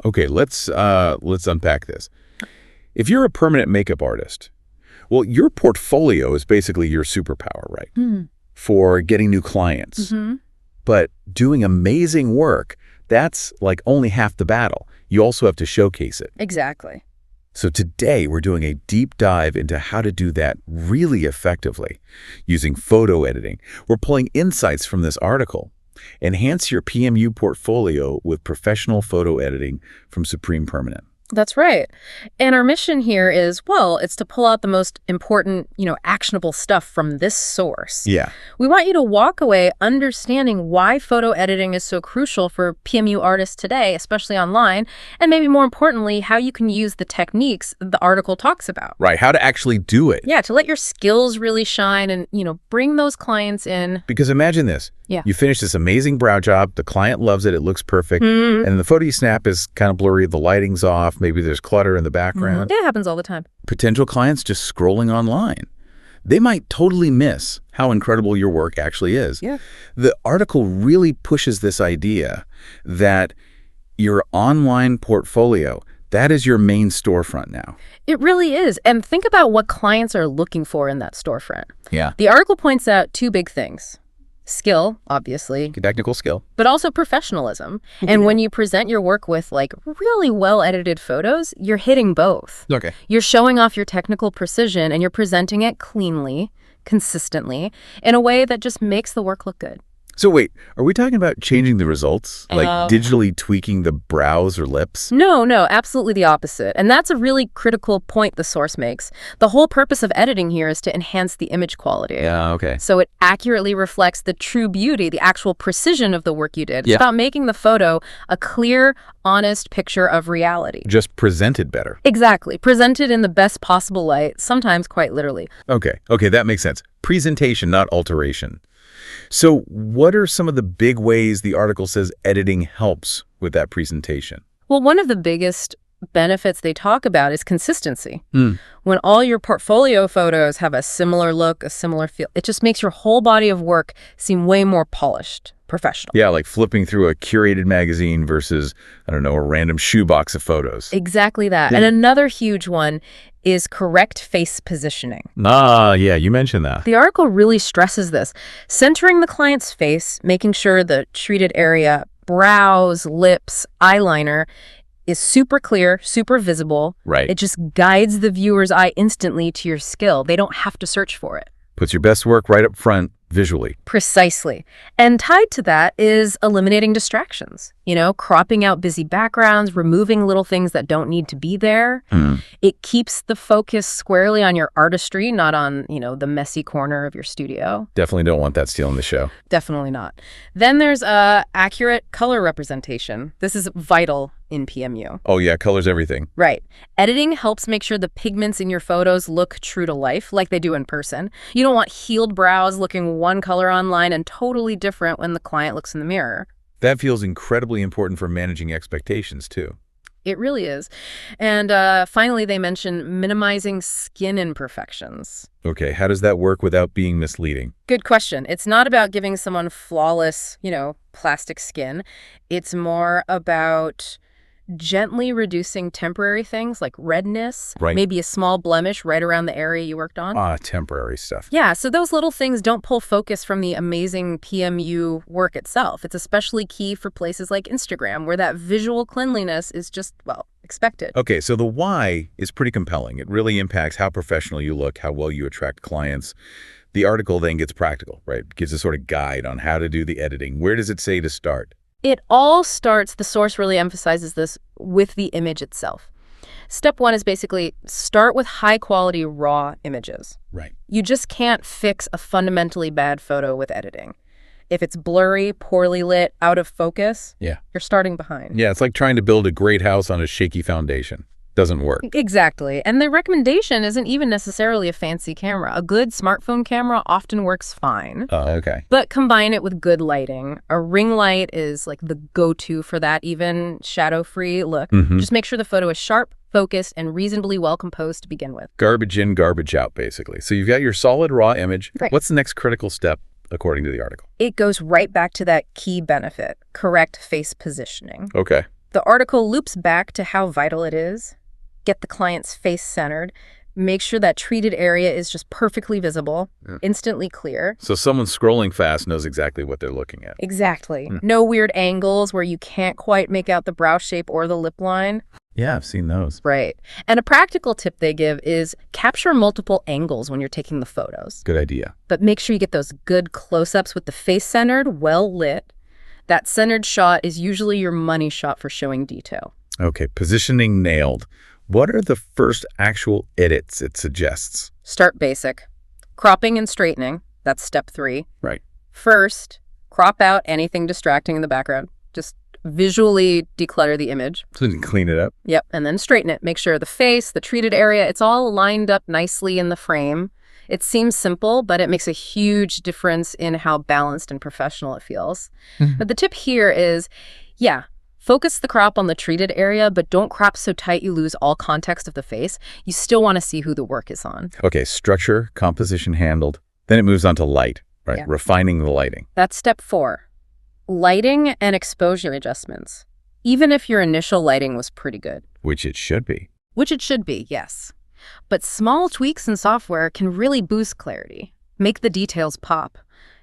Okay, let's unpack this. If you're a permanent makeup artist, well, your portfolio is basically your superpower, right? For getting new clients. But doing amazing work, that's like only half the battle. You also have to showcase it. Exactly. So today we're doing a deep dive into how to do that really effectively using photo editing. We're pulling insights from this article. Enhance your PMU portfolio with professional photo editing from Supreme Permanent. That's right. And our mission here is, well, it's to pull out the most important, actionable stuff from this source. Yeah. We want you to walk away understanding why photo editing is so crucial for PMU artists today, especially online, and maybe more importantly, how you can use the techniques the article talks about. Right, how to actually do it. Yeah, to let your skills really shine and, bring those clients in. Because imagine this. Yeah. You finish this amazing brow job, the client loves it, it looks perfect, and the photo you snap is kind of blurry, the lighting's off, maybe there's clutter in the background. It happens all the time. Potential clients just scrolling online. They might totally miss how incredible your work actually is. Yeah. The article really pushes this idea that your online portfolio, that is your main storefront now. It really is. And think about what clients are looking for in that storefront. Yeah. The article points out two big things. Skill, obviously. Technical skill. But also professionalism. And when you present your work with really well-edited photos, you're hitting both. Okay. You're showing off your technical precision and you're presenting it cleanly, consistently, in a way that just makes the work look good. So wait, are we talking about changing the results? Like digitally tweaking the brows or lips? No, absolutely the opposite. And that's a really critical point the source makes. The whole purpose of editing here is to enhance the image quality. Yeah, okay. So it accurately reflects the true beauty, the actual precision of the work you did. It's Yeah. about making the photo a clear, honest picture of reality. Just presented better. Exactly. Presented in the best possible light, sometimes quite literally. Okay, that makes sense. Presentation, not alteration. So what are some of the big ways the article says editing helps with that presentation? Well, one of the biggest benefits they talk about is consistency. When all your portfolio photos have a similar look, a similar feel, it just makes your whole body of work seem way more polished, professional. Yeah, like flipping through a curated magazine versus, a random shoebox of photos. Exactly that. And another huge one is correct face positioning. Yeah, you mentioned that. The article really stresses this. Centering the client's face, making sure the treated area, brows, lips, eyeliner, is super clear, super visible. Right. It just guides the viewer's eye instantly to your skill. They don't have to search for it. Puts your best work right up front visually. Precisely. And tied to that is eliminating distractions, cropping out busy backgrounds, removing little things that don't need to be there. It keeps the focus squarely on your artistry, not on, the messy corner of your studio. Definitely don't want that stealing the show. Definitely not. Then there's accurate color representation. This is vital in PMU. Oh yeah, color's everything. Right. Editing helps make sure the pigments in your photos look true to life, like they do in person. You don't want healed brows looking one color online and totally different when the client looks in the mirror. That feels incredibly important for managing expectations too. It really is. And finally, they mention minimizing skin imperfections. Okay, how does that work without being misleading? Good question. It's not about giving someone flawless, plastic skin. It's more about gently reducing temporary things like redness, Right. maybe a small blemish right around the area you worked on. Temporary stuff. Yeah, so those little things don't pull focus from the amazing PMU work itself. It's especially key for places like Instagram, where that visual cleanliness is just, expected. Okay, so the why is pretty compelling. It really impacts how professional you look, how well you attract clients. The article then gets practical, right? Gives a sort of guide on how to do the editing. Where does it say to start? It all starts, the source really emphasizes this, with the image itself. Step one is basically start with high-quality raw images. Right. You just can't fix a fundamentally bad photo with editing. If it's blurry, poorly lit, out of focus, Yeah. you're starting behind. Yeah, it's like trying to build a great house on a shaky foundation. Doesn't work. Exactly. And the recommendation isn't even necessarily a fancy camera. A good smartphone camera often works fine. Oh, okay. But combine it with good lighting. A ring light is like the go-to for that, even shadow-free look. Just make sure the photo is sharp, focused, and reasonably well composed to begin with. Garbage in, garbage out, basically. So you've got your solid raw image. Right. What's the next critical step, according to the article? It goes right back to that key benefit, correct face positioning. Okay. The article loops back to how vital it is. Get the client's face centered. Make sure that treated area is just perfectly visible, instantly clear. So someone scrolling fast knows exactly what they're looking at. Exactly. No weird angles where you can't quite make out the brow shape or the lip line. Yeah, I've seen those. Right. And a practical tip they give is capture multiple angles when you're taking the photos. Good idea. But make sure you get those good close-ups with the face centered, well lit. That centered shot is usually your money shot for showing detail. Okay, positioning nailed. What are the first actual edits it suggests? Start basic. Cropping and straightening. That's step 3. Right. First, crop out anything distracting in the background. Just visually declutter the image. So you can clean it up. Yep, and then straighten it. Make sure the face, the treated area, it's all lined up nicely in the frame. It seems simple, but it makes a huge difference in how balanced and professional it feels. But the tip here is, focus the crop on the treated area, but don't crop so tight you lose all context of the face. You still want to see who the work is on. Okay, structure, composition handled. Then it moves on to light, right? Yeah. Refining the lighting. That's step 4. Lighting and exposure adjustments. Even if your initial lighting was pretty good. Which it should be. Which it should be, yes. But small tweaks in software can really boost clarity, make the details pop.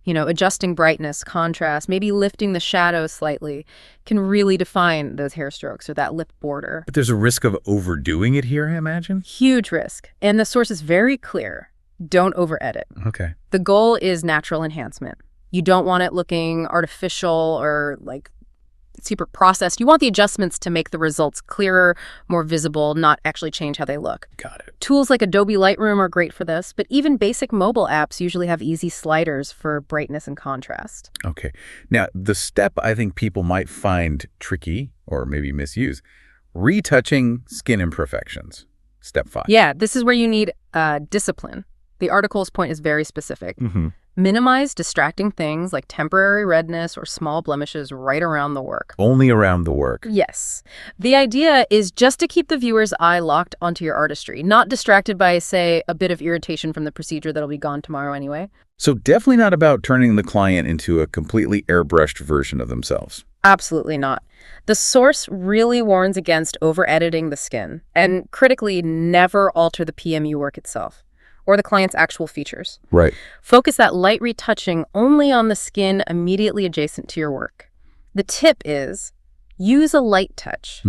Adjusting brightness, contrast, maybe lifting the shadow slightly can really define those hair strokes or that lip border. But there's a risk of overdoing it here, I imagine? Huge risk. And the source is very clear. Don't over-edit. Okay. The goal is natural enhancement. You don't want it looking artificial or super processed. You want the adjustments to make the results clearer, more visible, not actually change how they look. Got it. Tools like Adobe Lightroom are great for this, but even basic mobile apps usually have easy sliders for brightness and contrast. Okay. Now, the step I think people might find tricky or maybe misuse, retouching skin imperfections. Step 5. Yeah, this is where you need discipline. The article's point is very specific. Minimize distracting things like temporary redness or small blemishes right around the work. Only around the work. Yes. The idea is just to keep the viewer's eye locked onto your artistry, not distracted by, say, a bit of irritation from the procedure that'll be gone tomorrow anyway. So definitely not about turning the client into a completely airbrushed version of themselves. Absolutely not. The source really warns against over-editing the skin, and critically, never alter the PMU work itself or the client's actual features. Right. Focus that light retouching only on the skin immediately adjacent to your work. The tip is use a light touch.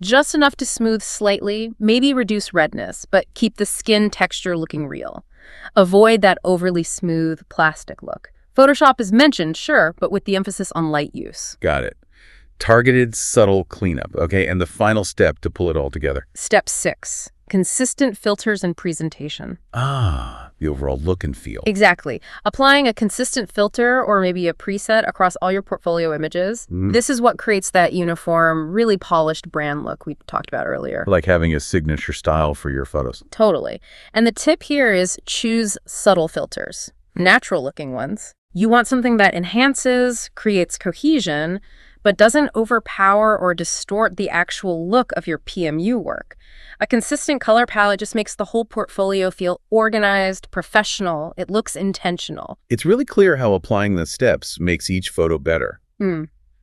Just enough to smooth slightly, maybe reduce redness, but keep the skin texture looking real. Avoid that overly smooth plastic look. Photoshop is mentioned, sure, but with the emphasis on light use. Got it. Targeted, subtle cleanup. Okay, and the final step to pull it all together. Step 6. Consistent filters and presentation. The overall look and feel. Exactly. Applying a consistent filter or maybe a preset across all your portfolio images. This is what creates that uniform, really polished brand look we talked about earlier. Like having a signature style for your photos. Totally. And the tip here is choose subtle filters, natural-looking ones. You want something that enhances, creates cohesion, but doesn't overpower or distort the actual look of your PMU work. A consistent color palette just makes the whole portfolio feel organized, professional. It looks intentional. It's really clear how applying the steps makes each photo better.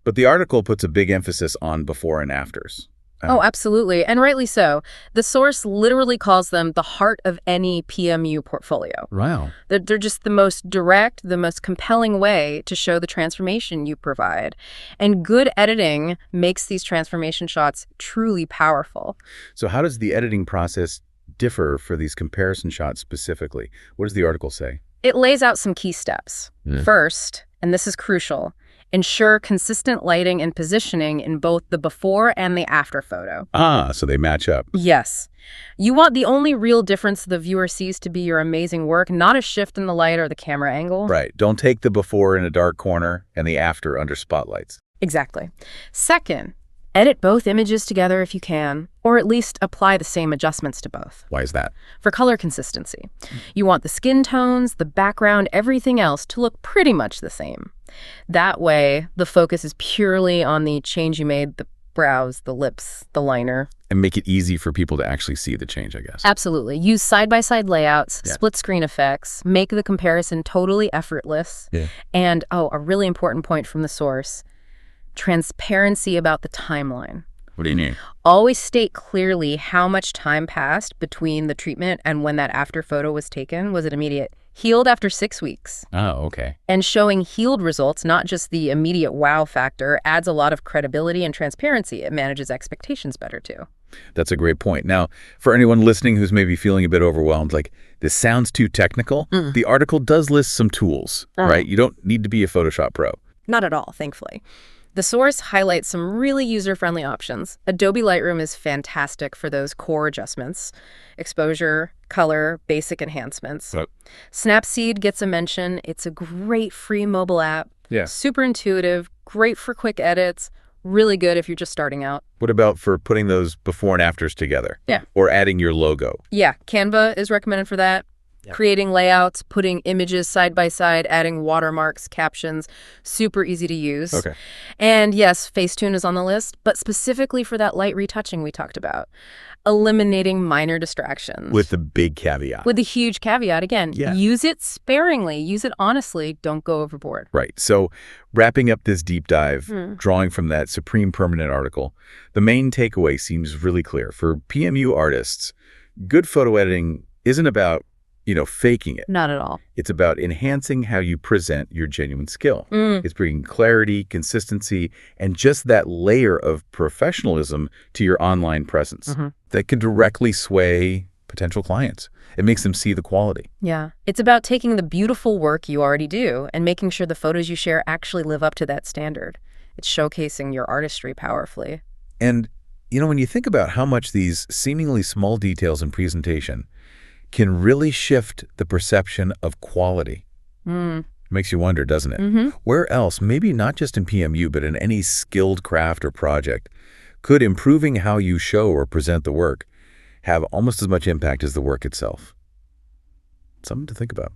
But the article puts a big emphasis on before and afters. Oh, absolutely. And rightly so. The source literally calls them the heart of any PMU portfolio. Wow. They're just the most direct, the most compelling way to show the transformation you provide. And good editing makes these transformation shots truly powerful. So how does the editing process differ for these comparison shots specifically? What does the article say? It lays out some key steps. First, and this is crucial, ensure consistent lighting and positioning in both the before and the after photo. So they match up. Yes. You want the only real difference the viewer sees to be your amazing work, not a shift in the light or the camera angle. Right. Don't take the before in a dark corner and the after under spotlights. Exactly. Second, edit both images together if you can, or at least apply the same adjustments to both. Why is that? For color consistency. You want the skin tones, the background, everything else to look pretty much the same. That way, the focus is purely on the change you made, the brows, the lips, the liner. And make it easy for people to actually see the change, I guess. Absolutely. Use side-by-side layouts, split screen effects, make the comparison totally effortless. And, a really important point from the source, transparency about the timeline. What do you mean? Always state clearly how much time passed between the treatment and when that after photo was taken. Was it immediate? Healed after 6 weeks. Oh, okay. And showing healed results, not just the immediate wow factor, adds a lot of credibility and transparency. It manages expectations better, too. That's a great point. Now, for anyone listening who's maybe feeling a bit overwhelmed, like, this sounds too technical, the article does list some tools, right? You don't need to be a Photoshop pro. Not at all, thankfully. The source highlights some really user-friendly options. Adobe Lightroom is fantastic for those core adjustments: exposure, color, basic enhancements. Right. Snapseed gets a mention. It's a great free mobile app. Yeah. Super intuitive, great for quick edits, really good if you're just starting out. What about for putting those before and afters together? Yeah. Or adding your logo? Yeah, Canva is recommended for that. Creating layouts, putting images side by side, adding watermarks, captions, super easy to use. Okay. And yes, Facetune is on the list, but specifically for that light retouching we talked about. Eliminating minor distractions. With the big caveat. With the huge caveat, again, use it sparingly, use it honestly, don't go overboard. Right. So wrapping up this deep dive, drawing from that Supreme Permanent article, the main takeaway seems really clear. For PMU artists, good photo editing isn't about faking it. Not at all. It's about enhancing how you present your genuine skill. It's bringing clarity, consistency, and just that layer of professionalism to your online presence that could directly sway potential clients. It makes them see the quality. Yeah. It's about taking the beautiful work you already do and making sure the photos you share actually live up to that standard. It's showcasing your artistry powerfully. And, when you think about how much these seemingly small details in presentation can really shift the perception of quality. It makes you wonder, doesn't it? Where else, maybe not just in PMU, but in any skilled craft or project, could improving how you show or present the work have almost as much impact as the work itself? Something to think about.